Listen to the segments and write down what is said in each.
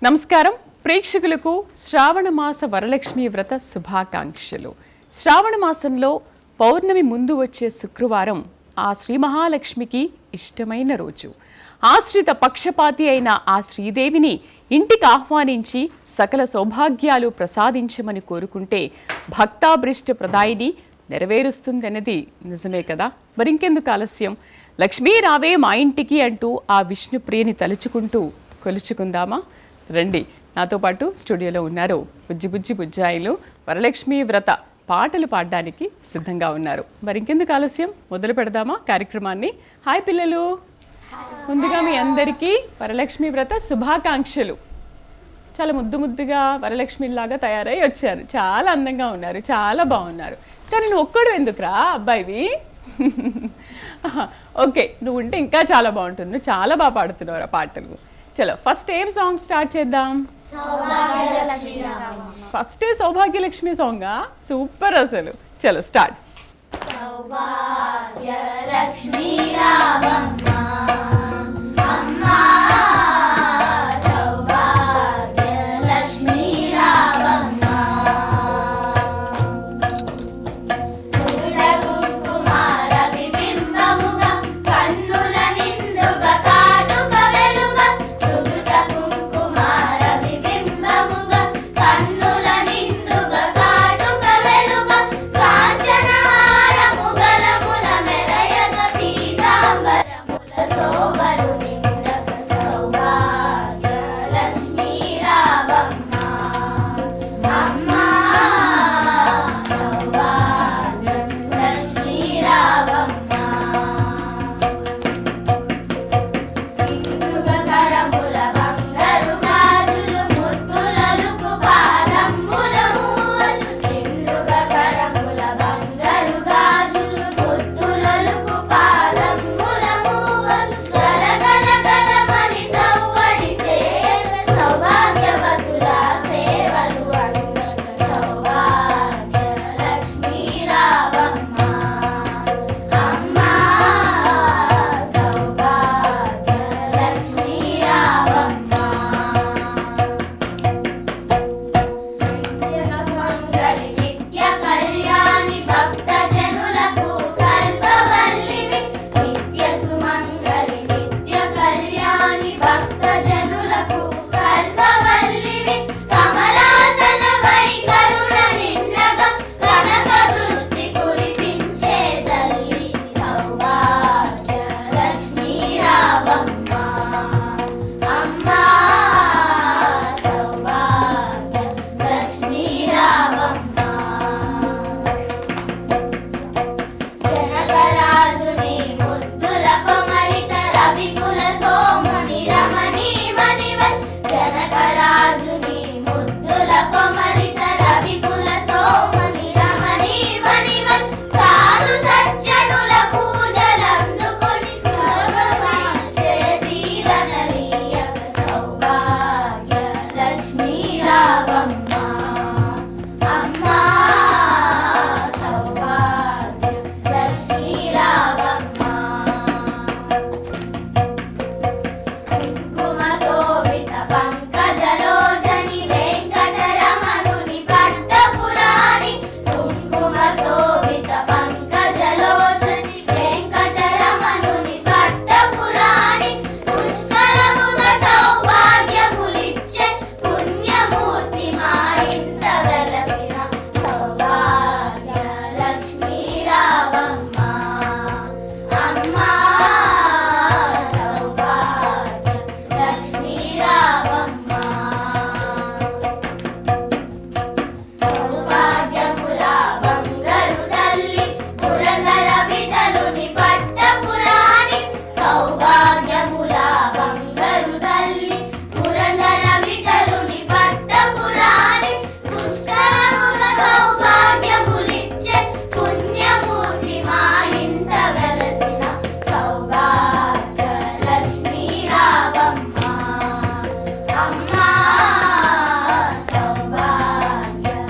నమస్కారం ప్రేక్షకులకు శ్రావణ మాస వరలక్ష్మి వ్రత శుభాకాంక్షలు. శ్రావణ మాసంలో పౌర్ణమి ముందు వచ్చే శుక్రవారం ఆ శ్రీ మహాలక్ష్మికి ఇష్టమైన రోజు. ఆశ్రిత పక్షపాతి అయిన ఆ శ్రీదేవిని ఇంటికి ఆహ్వానించి సకల సౌభాగ్యాలు ప్రసాదించమని కోరుకుంటే భక్తాభృష్ట ప్రదాయిని నెరవేరుస్తుందన్నది నిజమే కదా. మరింకెందుకు ఆలస్యం, లక్ష్మీ రావే మా ఇంటికి అంటూ ఆ విష్ణుప్రియని తలుచుకుంటూ కొలుచుకుందామా? రండి, నాతో పాటు స్టూడియోలో ఉన్నారు బుజ్జి బుజ్జాయిలు. వరలక్ష్మి వ్రత పాటలు పాడడానికి సిద్ధంగా ఉన్నారు. మరింకెందుకు ఆలస్యం, మొదలు పెడదామా కార్యక్రమాన్ని? హాయ్ పిల్లలు, ముందుగా మీ అందరికీ వరలక్ష్మి వ్రత శుభాకాంక్షలు. చాలా ముద్దుగా వరలక్ష్మిలాగా తయారై వచ్చారు. చాలా అందంగా ఉన్నారు, చాలా బాగున్నారు. కానీ నువ్వు ఒక్కడు ఎందుకురా అబ్బాయివి? ఓకే, నువ్వు ఉంటే ఇంకా చాలా బాగుంటుంది. నువ్వు చాలా బాగా పాడుతున్నావు ఆ పాటలు. చలో ఫస్ట్ ఏం సాంగ్ స్టార్ట్ చేద్దాం? ఫస్ట్ సౌభాగ్యలక్ష్మి సాంగా? సూపర్ అసలు. చలో స్టార్ట్. సౌభాగ్యలక్ష్మి రావమ్మ అమ్మా, సౌభాగ్యలక్ష్మి రావమ్మ, కుమార బింబముగా కన్నుల నిండుగా కాటుక వెలుగా, కుమార బింబముగా కన్నుల నిండుగా కాటుక వెలుగా, కాంచనహారము గలముల మెరయగ పీతాంబరముల శోభలు నిండగ, సౌభాగ్యలక్ష్మి రావమ్మ అమ్మా, సౌభాగ్యలక్ష్మి రావమ్మ, నిండుగా కరముల బంగారు గాజులు ముద్దులలుకు పాదమ్ముల మూవలు, నిండుగా కరముల బంగారు గాజులు ముద్దులలుకు పాదమ్ముల మూవలు, గలగల గలమని సవ్వడి సేవ సౌభాగ్యవతుల సేవలు అంగక, సౌభాగ్యలక్ష్మి రావమ్మ అమ్మా, సౌభాగ్యలక్ష్మి రావమ్మ, మంగళి నిత్య కళ్యాణి భక్త జనులకు కల్పవల్లివి, నిత్య సుమంగళి నిత్య కళ్యాణి భక్త జనులకు కల్పవల్లివి, కమలాసన వై కరుణ నిండగా కనక వృష్టి కురిపించే తల్లి, సౌభాగ్యలక్ష్మి రావమ్మ అమ్మా, సౌభాగ్యలక్ష్మి రావమ్మ, జనకరాజుని ముద్దుల కొమరిత రవికుల సోముని రమణీమణివై, జనకరాజుని ముద్దుల కొమరిత రవికుల సోముని రమణీమణివై, సాధు సజ్జనుల పూజలందుకొని సర్వకాంక్షే దీవెనలీయక, సౌభాగ్యలక్ష్మి రావమ్మ అమ్మా, సౌభాగ్యలక్ష్మి రావమ్మ, కుంకుమ శోభిత పంకజలోచని వెంకటరమణుని పట్టపురాణి, కుంకుమ శోభిత పంకజలోచని వెంకటరమణుని పట్టపురాణి, పుష్కలముగ సౌభాగ్యములిచ్చే పుణ్యమూర్తి మా ఇంట వెలసిన, సౌభాగ్యలక్ష్మి రావమ్మ అమ్మా, సౌభాగ్యలక్ష్మి రావమ్మ, సౌభాగ్యముల బంగారు తల్లి పురందర విఠలుని పట్టపురాణి, సౌభాగ్యముల బంగారు తల్లి పురందర విఠలుని పట్టపురాణి, సుష్కలముగ సౌభాగ్యములిచ్చే పుణ్యమూర్తి మా ఇంట వెలసిన, సౌభాగ్యలక్ష్మి రావమ్మ అమ్మా, సౌభాగ్యలక్ష్మి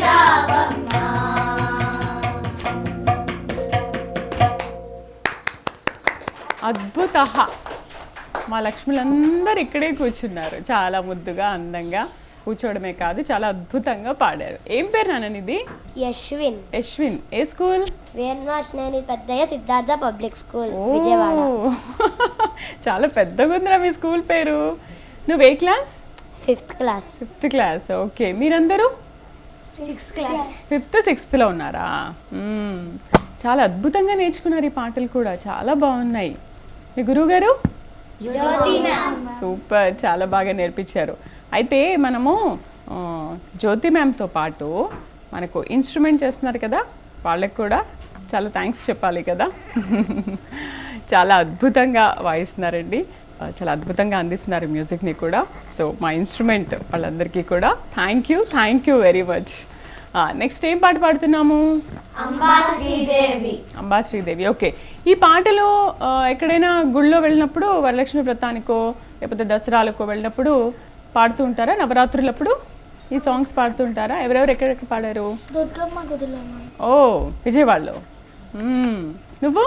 రావమ్మ. అద్భుత. మా లక్ష్ములందరూ ఇక్కడే కూర్చున్నారు, చాలా ముద్దుగా అందంగా కూర్చోవడమే కాదు చాలా అద్భుతంగా పాడారు. ఏం పేరు నాన్న ఇది? యశ్విన్. యశ్విన్. ఏ school? Venuvasaneni Peddayya Siddhartha public school, ఓ, విజయవాడ. చాలా పెద్దగా ఉందిరా మీ స్కూల్ పేరు. నువ్వు ఏ class? 5th class. 5th class. Okay, మీరందరూ 6th క్లాస్. 5th 6thలో ఉన్నారా? చాలా అద్భుతంగా నేర్చుకున్నారు ఈ పాటలు కూడా, చాలా బాగున్నాయి. మీ గురువు గారు? జ్యోతి మ్యామ్. సూపర్, చాలా బాగా నేర్పించారు. అయితే మనము జ్యోతి మ్యామ్తో పాటు మనకు ఇన్స్ట్రుమెంట్ చేస్తున్నారు కదా, వాళ్ళకి కూడా చాలా థ్యాంక్స్ చెప్పాలి కదా. చాలా అద్భుతంగా వాయిస్తున్నారండి, చాలా అద్భుతంగా అందిస్తున్నారు మ్యూజిక్ని కూడా. సో మా ఇన్స్ట్రుమెంట్ వాళ్ళందరికీ కూడా thank you very much. Next ఏం పాట పాడుతున్నాము? అంబా శ్రీదేవి. అంబా శ్రీదేవి. ఓకే, ఈ పాటలో ఎక్కడైనా గుళ్ళో వెళ్ళినప్పుడు వరలక్ష్మి వ్రతానికో లేకపోతే దసరాలకో వెళ్ళినప్పుడు పాడుతూ ఉంటారా? నవరాత్రులప్పుడు ఈ సాంగ్స్ పాడుతూ ఉంటారా? ఎవరెవరు ఎక్కడెక్కడ పాడారు? దుర్గమ్మ గుడిలో. ఓ, విజయవాడలో. నువ్వు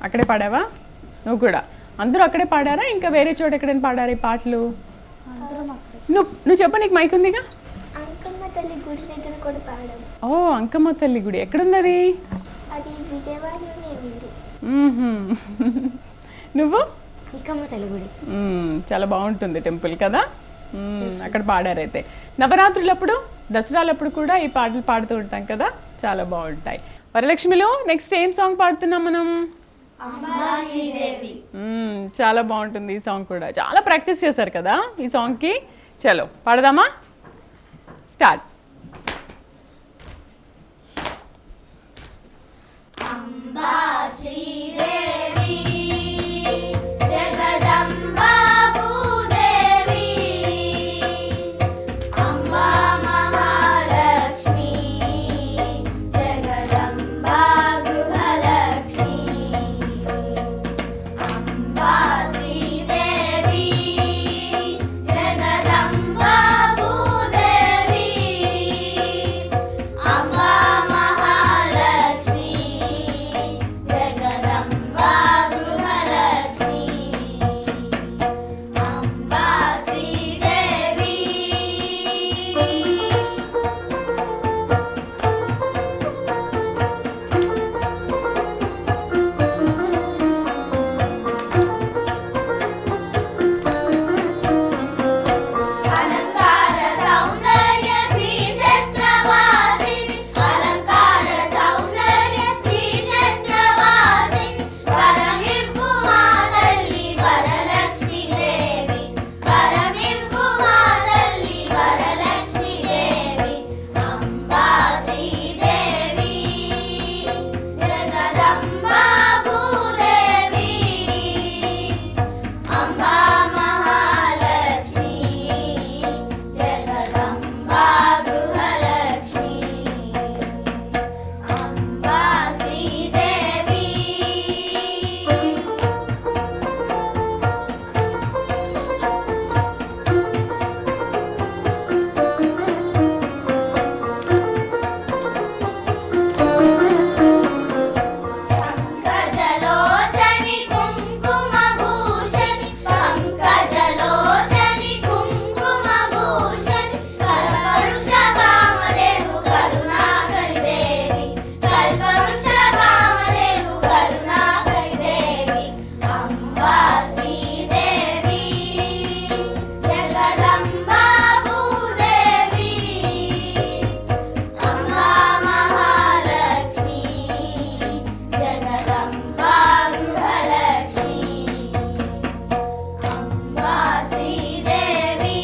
అక్కడే పాడావా? నువ్వు కూడా అందరూ అక్కడే పాడారా, ఇంకా వేరే చోట ఎక్కడైనా పాడారా ఈ పాటలు? నువ్వు చెప్ప, నీకు మైక్ ఉందిగా. అంకమ్మ తల్లి గుడి దగ్గర కూడా పాడాం. ఓ, అంకమ్మ తల్లి గుడి ఎక్కడున్నది? అది విజయవాడలోనే ఉంది. నువ్వు? అంకమ్మ తల్లి గుడి. చాలా బాగుంటుంది టెంపుల్ కదా, అక్కడ పాడారైతే. నవరాత్రులప్పుడు దసరాలప్పుడు కూడా ఈ పాటలు పాడుతూ ఉంటాం కదా, చాలా బాగుంటాయి. వరలక్ష్మిలో నెక్స్ట్ ఏం సాంగ్ పాడుతున్నాం మనం? అంబా శ్రీదేవి. చాలా బాగుంటుంది ఈ సాంగ్ కూడా, చాలా ప్రాక్టీస్ చేశారు కదా ఈ సాంగ్కి. చలో పాడదామా? స్టార్ట్. అంబా శ్రీదేవి జగదంబా భూదేవి, అంబా మహాలక్ష్మి జగదంబా గృహలక్ష్మి, అంబా శ్రీదేవి జగదంబా భూదేవి, అంబా మహాలక్ష్మి జగదంబా గృహలక్ష్మి, అంబా శ్రీదేవి. అలంకార సౌందర్య శ్రీ చక్రవాసిని, అలంకార సౌందర్య శ్రీ చక్రవాసిని, వరమివ్వు మా తల్లి వరలక్ష్మి దేవి, వరమివ్వు మా తల్లి వరలక్ష్మి దేవి, అంబా శ్రీదేవి జగదంబా భూదేవి, అంబా మహాలక్ష్మి జగదంబా గృహలక్ష్మి, అంబా శ్రీదేవి. పంకజలోచని కుంకుమ భూషణి, పంకజలోచని కుంకుమ భూషణి, కల్పవృక్ష కామధేను కరుణాకరి దేవి, కల్పవృక్ష కామధేను కరుణాకరి దేవి, అంబా శ్రీదేవి జగదంబా భూదేవి, అంబా మహాలక్ష్మి జగదంబా గృహలక్ష్మి, అంబా శ్రీదేవి.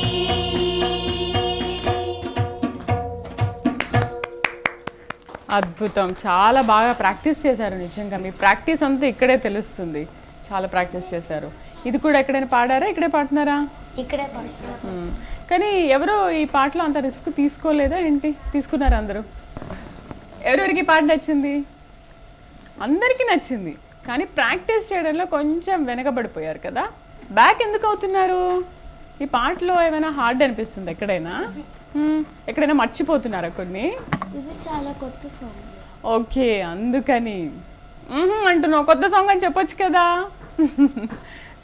అద్భుతం, చాలా బాగా ప్రాక్టీస్ చేశారు. నిజంగా మీ ప్రాక్టీస్ అంతా ఇక్కడే తెలుస్తుంది, చాలా ప్రాక్టీస్ చేశారు. ఇది కూడా ఎక్కడైనా పాడారా? ఇక్కడే పాడుతున్నారా? ఇక్కడే పాడుతున్నాం. కానీ ఎవరో ఈ పాటలో అంత రిస్క్ తీసుకోలేదా ఏంటి? తీసుకున్నారు అందరూ? ఎవరెవరికి పాట నచ్చింది? అందరికీ నచ్చింది, కానీ ప్రాక్టీస్ చేయడంలో కొంచెం వెనకబడిపోయారు కదా. బ్యాక్ ఎందుకు అవుతున్నారు? ఈ పాటలో ఏమైనా హార్డ్ అనిపిస్తుంది ఎక్కడైనా? ఎక్కడైనా మర్చిపోతున్నారా కొన్ని? ఇది చాలా కొత్త సాంగ్. ఓకే, అందుకని అంటున్నావు. కొత్త సాంగ్ అని చెప్పొచ్చు కదా.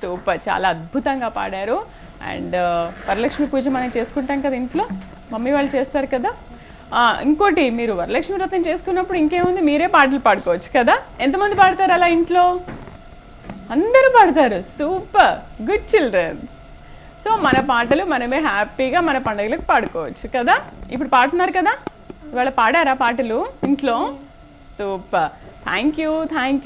సూపర్, చాలా అద్భుతంగా పాడారు. అండ్ వరలక్ష్మి పూజ మనం చేసుకుంటాం కదా ఇంట్లో, మమ్మీ వాళ్ళు చేస్తారు కదా. ఇంకోటి, మీరు వరలక్ష్మి వ్రతం చేసుకున్నప్పుడు ఇంకేముంది, మీరే పాటలు పాడుకోవచ్చు కదా. ఎంతమంది పాడతారు అలా ఇంట్లో? అందరూ పాడతారు. Super, good children's. సో మన పాటలు మనమే హ్యాపీగా మన పండుగలకు పాడుకోవచ్చు కదా. ఇప్పుడు పాడుతున్నారు కదా, ఇవాళ పాడారా పాటలు ఇంట్లో? Super, thank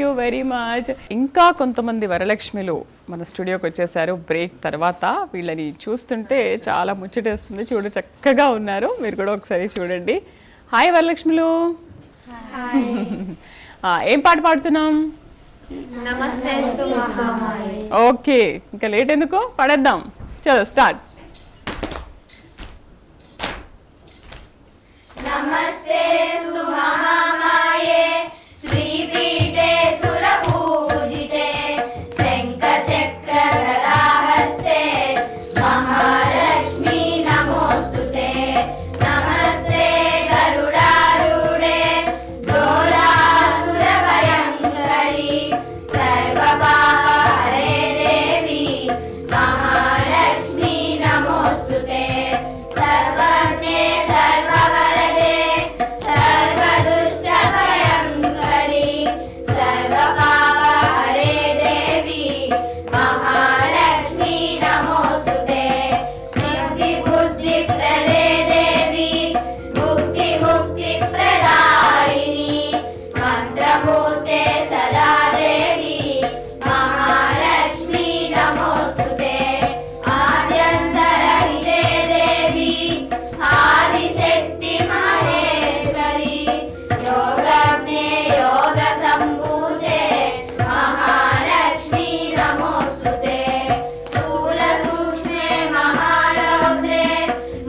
you very much. ఇంకా కొంతమంది వరలక్ష్మిలు మన స్టూడియోకి వచ్చేసారు బ్రేక్ తర్వాత. వీళ్ళని చూస్తుంటే చాలా ముచ్చటేస్తుంది. చూడు, చక్కగా ఉన్నారు. మీరు కూడా ఒకసారి చూడండి. హాయ్ వరలక్ష్మిలు. ఏం పాట పాడుతున్నాం? ఓకే, ఇంకా లేట్ ఎందుకు, పాడేద్దాం. చలో స్టార్ట్. నమస్తేస్తు మహామాయే శ్రీపీఠే సురపూజితే శంఖచక్ర గదాహస్తే మహాలక్ష్మీ నమోస్తుతే. నమస్తే గరుడారూఢే ఘోరాసురభయంకరీ సర్వపాపహరే దేవి మహాలక్ష్మీ నమోస్తుతే. సర్వజ్ఞే సర్వవరదే సర్వదుష్టభయంకరీ సర్వపాపహరే దేవి మహాలక్ష్మీ నమోస్తుతే. సిద్ధి బుద్ధి ప్రదే దేవి ముక్తి ముక్తి ప్రదాయిని మంత్రమూర్తే సదా దేవి మహాలక్ష్మీ నమోస్తుతే. ఆద్యంతర విదే దేవి ఆదిశక్తి మహేశ్వరి యోగజ్ఞే యోగ సంభూతే మహాలక్ష్మీ నమోస్తుతే. స్థూల సూక్ష్మే మహారౌద్రే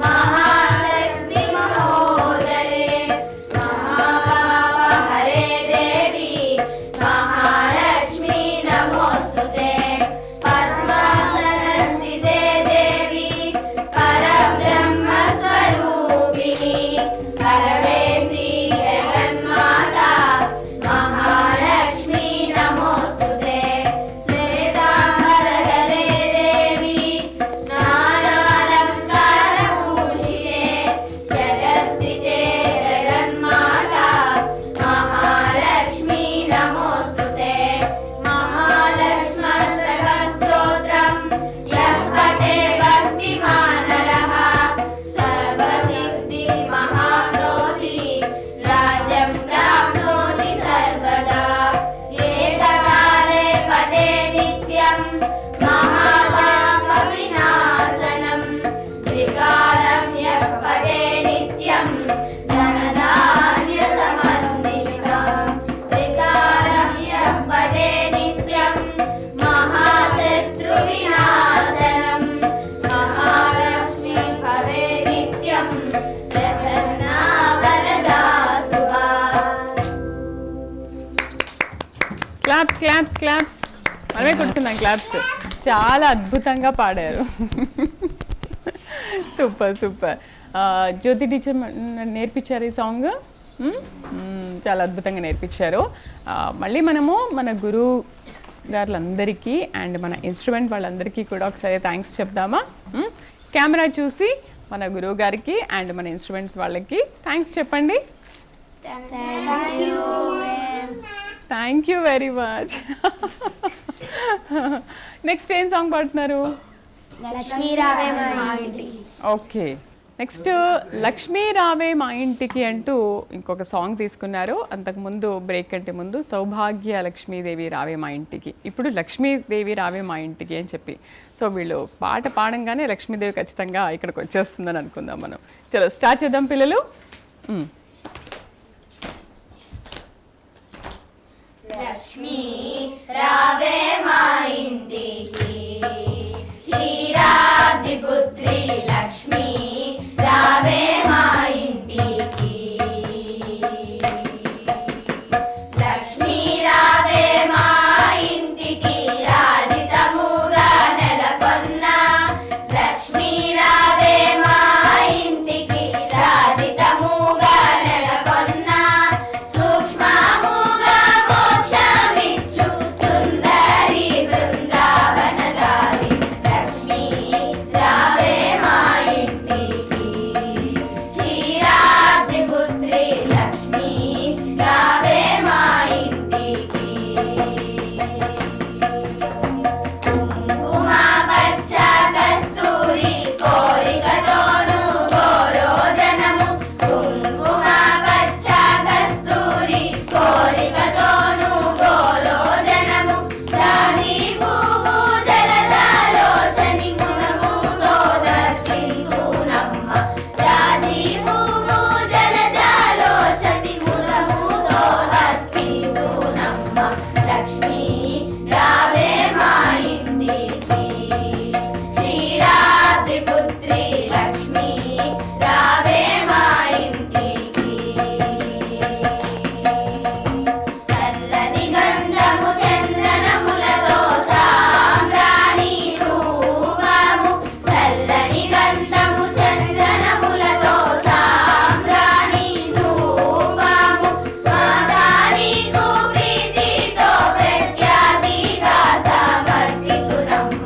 మహాశక్తి మహోదరే మహాపాపహరే దేవి మహాలక్ష్మీ నమోస్తుతే. పద్మాసనస్థితే దేవి పరబ్రహ్మ స్వరూపిణి పరమేశి జగన్మాత మహాలక్ష్మీ నమోస్తుతే. శ్వేతాంబరధరే దేవి నానాలంకారభూషితే జగస్థితే జగన్మాత మహాలక్ష్మీ నమోస్తుతే. మహాలక్ష్మస్తకస్తోత్రం యః పఠే భక్తిమానరః సర్వసిద్ధి మహాప్నోతి రాజ్యం ప్రాప్నోతి సర్వదా. ఏకకాలే పఠే నిత్యం మహాపాప వినాశనం త్రికాలం యః పఠే నిత్యం ధనధాన్య సమన్వితం. త్రికాలం యః పఠే నిత్యం మహాశత్రు వినాశనం మహాలక్ష్మీ భవే నిత్యం ప్రసన్నా వరదా శుభా. క్లాప్స్ క్లాప్స్ క్లాప్స్, మనమే కొడుతున్నాం క్లాప్స్. చాలా అద్భుతంగా పాడారు. Super super. జ్యోతి టీచర్ నేర్పించారు ఈ సాంగ్. చాలా అద్భుతంగా నేర్పించారు. మళ్ళీ మనము మన గురువు గారులందరికీ అండ్ మన ఇన్స్ట్రుమెంట్ వాళ్ళందరికీ కూడా ఒకసారి థ్యాంక్స్ చెప్దామా? కెమెరా చూసి మన గురువు గారికి అండ్ మన ఇన్స్ట్రుమెంట్స్ వాళ్ళకి థ్యాంక్స్ చెప్పండి. Thank you very much. Next ఏం సాంగ్ పాడుతున్నారు? లక్ష్మీ రావే మా ఇంటికి. ఓకే, నెక్స్ట్ లక్ష్మీ రావే మా ఇంటికి అంటూ ఇంకొక సాంగ్ తీసుకున్నారు. అంతకుముందు బ్రేక్ కంటే ముందు సౌభాగ్య లక్ష్మీదేవి రావే మా ఇంటికి, ఇప్పుడు లక్ష్మీదేవి రావే మా ఇంటికి అని చెప్పి. సో వీళ్ళు పాట పాడంగానే లక్ష్మీదేవి ఖచ్చితంగా ఇక్కడికి వచ్చేస్తుందని అనుకుందాం మనం. చలో స్టార్ట్ చేద్దాం పిల్లలు. లక్ష్మీ రావే మా ఇంటికి క్షీరాబ్ది పుత్రి లక్ష్మీ రావే మా ఇంటికి. లక్ష్మీ రావే మా ఇంటికి రాజితముగా నెలకొన్న. లక్ష్మీ రావే మా ఇంటికి రాజితముగా నెలకొన్న. సూక్ష్మముగా మోక్షమిచ్చి లక్ష్మీ రావే మా ఇంటికి క్షీరాబ్ది పుత్రి లక్ష్మీ రావే మా ఇంటికి చల్లని గంధము చందనములతో సాంబ్రాణి ధూపము చల్లని గంధము చందనములతో సాంబ్రాణి ధూపము మాతా నీకు ప్రీతితో ప్రఖ్యాతిగా సమర్పితునమ్మ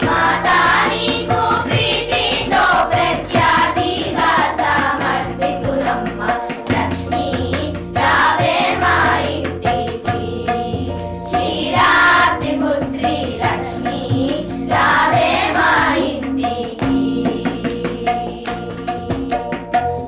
మాతా నీకు ప్రీతితో ప్రఖ్యాతిగా సమర్పితునమ్మ లక్ష్మీ రావే మా ఇంటికి క్షీరాబ్ది పుత్రి లక్ష్మీ రావే మా ఇంటికి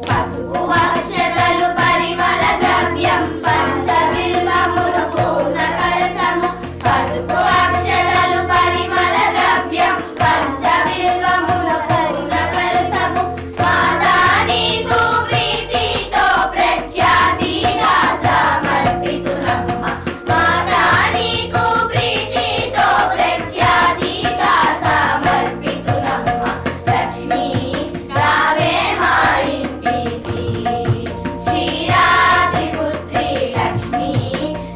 పసుపు అక్షతలు పరిమళ ద్రవ్యం పంచబిల్వములు పూర్ణ కలశము పసుపు అక్షతలు పరిమళ ద్రవ్యం పంచబిల్వములు పూర్ణ కలశము మాతా నీకు ప్రీతితో ప్రఖ్యాతిగా సమర్పితునమ్మ మాతా నీకు ప్రీతితో ప్రఖ్యాతిగా సమర్పితునమ్మ లక్ష్మీ రావే మా ఇంటికి క్షీరాబ్ది పుత్రి లక్ష్మీ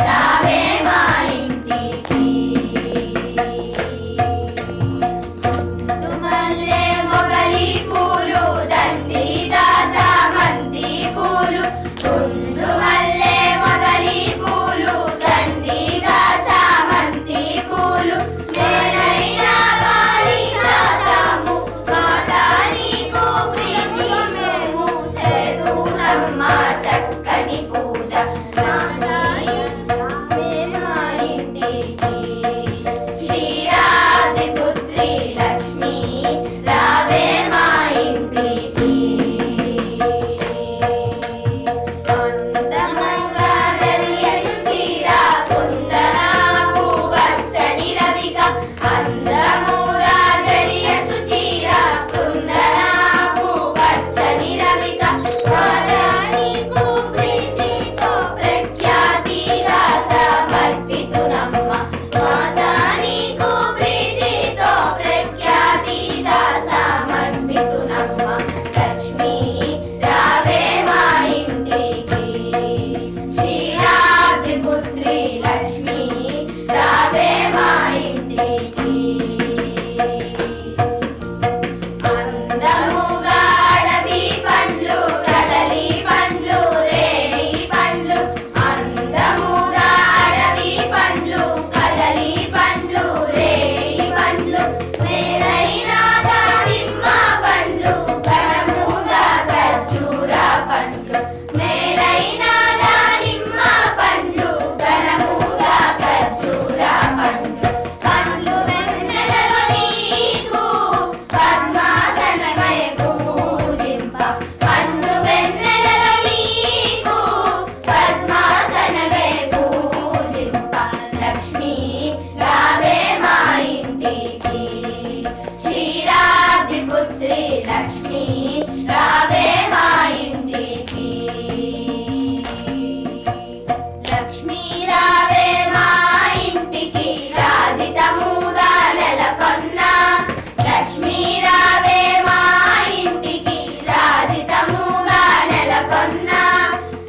రావే మా ఇంటికి తుండుమల్లె మొగలి పూలు దండిగా చామంతి పూలు తుండుమల్లె మొగలి పూలు దండిగా చామంతి పూలు నేనైనా పారిజాతము మాతా నీకు ప్రీతి మేము చేదునమ్మ చక్కని పూజ రావే మా ఇంటికి క్షీరాబ్ది పుత్రి లక్ష్మీ రావే మా ఇంటికి అందముగా జరియు చీర కుందనాపు వచ్చని రవిక అందముగా జరియు చీర కుందనాపు వచ్చని రవిక మాతా నీకు ప్రీతితో ప్రఖ్యాతిగా సమర్పితునమ్మ మాతా నీకు ప్రీతితో ప్రఖ్యాతిగా సమర్పితునమ్మ లక్ష్మీ రావే మా ఇంటికి క్షీరాబ్ది పుత్రి లక్ష్మీ రావే మా ఇంటికి అందముగా అడవి పండ్లు కదలి పండ్లు రేణి పండ్లు అందముగా అడవి పండ్లు కదలి పండ్లు రేణి పండ్లు మేలైన దానిమ్మ పండ్లు ఘనముగా ఖర్జూర పండ్లు మేలైన దానిమ్మ పండ్లు ఘనముగా ఖర్జూర పండ్లు పండ్లు వెన్నెలలో నీకు పద్మాసనమై పూజింప పండు వెన్నెలలో నీకు పద్మాసనమై పూజింప లక్ష్మీ రావే మా ఇంటికి క్షీరాబ్ది పుత్రి లక్ష్మీ రావే మా ఇంటికి లక్ష్మీ రావే మా ఇంటికి రాజితముగా నెలకొన్న లక్ష్మీ రావే మా ఇంటికి రాజితముగా నెలకొన్న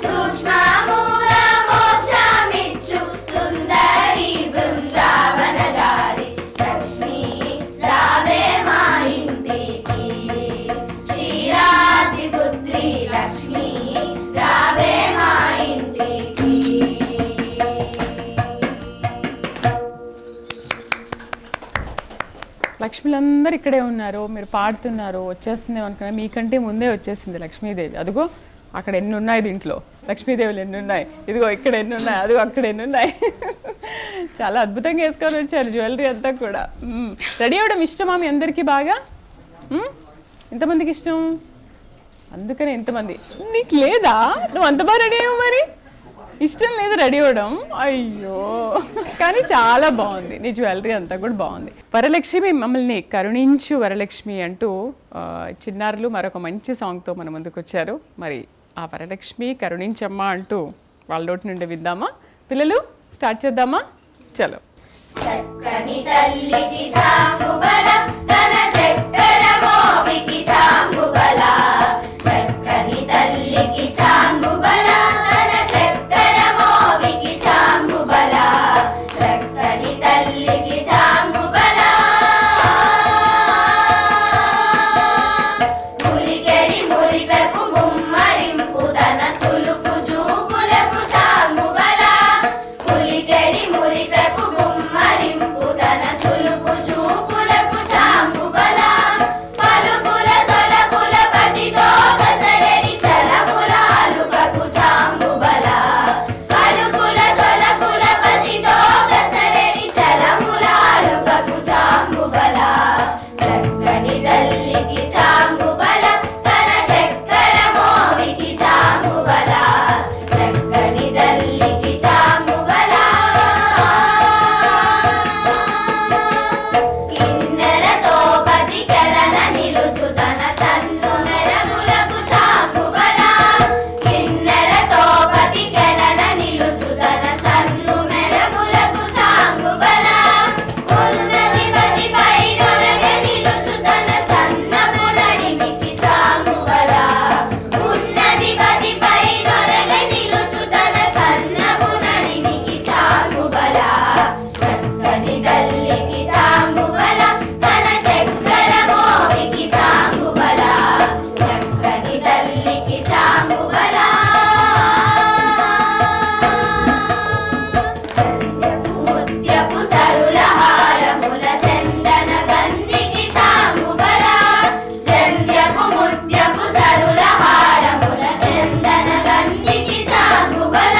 సూక్ష్మముగా మోక్షమిచ్చు సుందరి బృందావన గారి లక్ష్మీ రావే మా ఇంటికి క్షీరాబ్ది పుత్రి లక్ష్మీ రావే మా ఇంటికి లక్ష్మిలందరూ ఇక్కడే ఉన్నారు, మీరు పాడుతున్నారు, వచ్చేస్తుంది అనుకున్నా మీకంటే ముందే వచ్చేసింది లక్ష్మీదేవి. అదిగో అక్కడ ఎన్ని ఉన్నాయి దీంట్లో, లక్ష్మీదేవులు ఎన్ని ఉన్నాయి, ఇదిగో ఇక్కడ ఎన్ని ఉన్నాయి, అదిగో అక్కడ ఎన్ని ఉన్నాయి. చాలా అద్భుతంగా వేసుకొని వచ్చారు జ్యువెలరీ అంతా కూడా. రెడీ అవ్వడం ఇష్టమా మీ అందరికీ బాగా? ఎంతమందికి ఇష్టం? అందుకనే ఇంతమంది. నీకు లేదా? నువ్వు అంత బాగా రెడీ అయ్యావు, మరి ఇష్టం లేదు రెడీ అవ్వడం? అయ్యో, కానీ చాలా బాగుంది, నీ జ్యువెలరీ అంతా కూడా బాగుంది. వరలక్ష్మి మమ్మల్ని కరుణించు వరలక్ష్మి అంటూ చిన్నారులు మరొక మంచి సాంగ్తో మన ముందుకు వచ్చారు. మరి ఆ వరలక్ష్మి కరుణించమ్మా అంటూ వాళ్ళ నోటి నుండి విద్దామా? పిల్లలు స్టార్ట్ చేద్దామా? చలో. చక్కని తల్లికి చాంగుబల తన చక్కెర మోవికి చాంగుబల చక్కని తల్లికి చాంగుబల తన చక్కెర మోవికి చాంగుబల చక్కని తల్లికి చాంగుబల ములికెడి మురిపెపు గుమ్మరింపు తన సులుపు చూపులకు చాంగుబల ములికెడి మురిపెపు గుమ్మరింపు తన సులుపు చూపులకు చాంగుబల పలుకుల సొలపుల పతితో గసరెడి చలములాలుకకు చాంగుబల పలుకుల సొలపుల పతితో గసరెడి చలములాలుకకు చాంగుబల చక్కని తల్లికి చాంగుబల తన చక్కెర మోవికి చాంగుబల చక్కని తల్లికి చాంగుబల కిన్నెరతో పతి కెలన నిలుచు తన సన్ను మెరగులకు చాంగుబల కిన్నెరతో పతి కెలన నిలుచు తన సన్ను మెరగులకు చాంగుబల ఉన్నతి పతిపై నొరగ నిలుచు తన సన్నపు నడిమికి చాంగుబల ఉన్నతి పతిపై నొరగ నిలుచు తన సన్నపు నడిమికి చాంగుబల చక్కని తల్లికి చాంగుబల తన చక్కెర మోవికి చాంగుబల చక్కని తల్లికి చాంగుబల ముత్యపు సరుల హారముల చందన గంధికి చాంగుబల చంద్రపు ముత్యపు సరుల హారముల చందన గంధికి చాంగుబల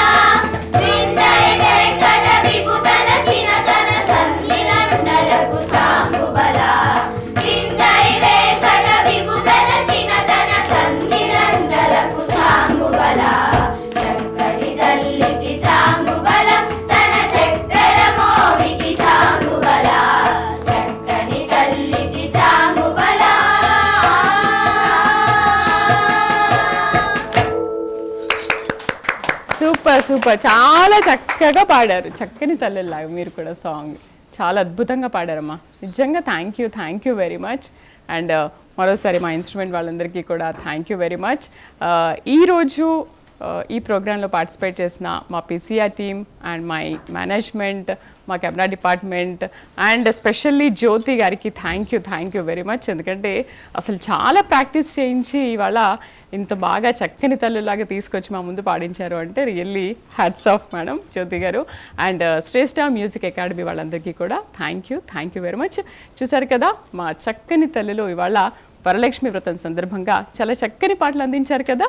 విందై వెంకట విభుగన చినతన సన్నిరండలకు చాంగుబల విందై వెంకట విభుగన చినతన సన్నిరండలకు చాంగుబల చక్కని తల్లికి చాంగుబల తన చక్కెర మోవికి చాంగుబల చక్కని తల్లికి చాంగుబల సూపర్ సూపర్, చాలా చక్కగా పాడారు. చక్కని తల్లిలాగా మీరు కూడా సాంగ్ చాలా అద్భుతంగా పాడారమ్మా. నిజంగా thank you very much. And మరోసారి మా ఇన్స్ట్రుమెంట్ వాళ్ళందరికీ కూడా థ్యాంక్ యూ వెరీ మచ్. ఈరోజు ఈ ప్రోగ్రాంలో పార్టిసిపేట్ చేసిన మా PCR team and my management, మా కెమెరా డిపార్ట్మెంట్ అండ్ ఎస్పెషల్లీ జ్యోతి గారికి థ్యాంక్ యూ వెరీ మచ్. ఎందుకంటే అసలు చాలా ప్రాక్టీస్ చేయించి ఇవాళ ఇంత బాగా చక్కని తల్లులాగా తీసుకొచ్చి మా ముందు పాడించారు అంటే రియల్లీ హ్యాట్స్ ఆఫ్ మేడం జ్యోతి గారు. అండ్ శ్రేష్ఠ మ్యూజిక్ అకాడమీ వాళ్ళందరికీ కూడా థ్యాంక్ యూ వెరీ మచ్. చూసారు కదా మా చక్కని తల్లులు ఇవాళ వరలక్ష్మి వ్రతం సందర్భంగా చాలా చక్కని పాటలు అందించారు కదా.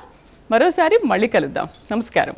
మరోసారి మళ్ళీ కలుద్దాం. నమస్కారం.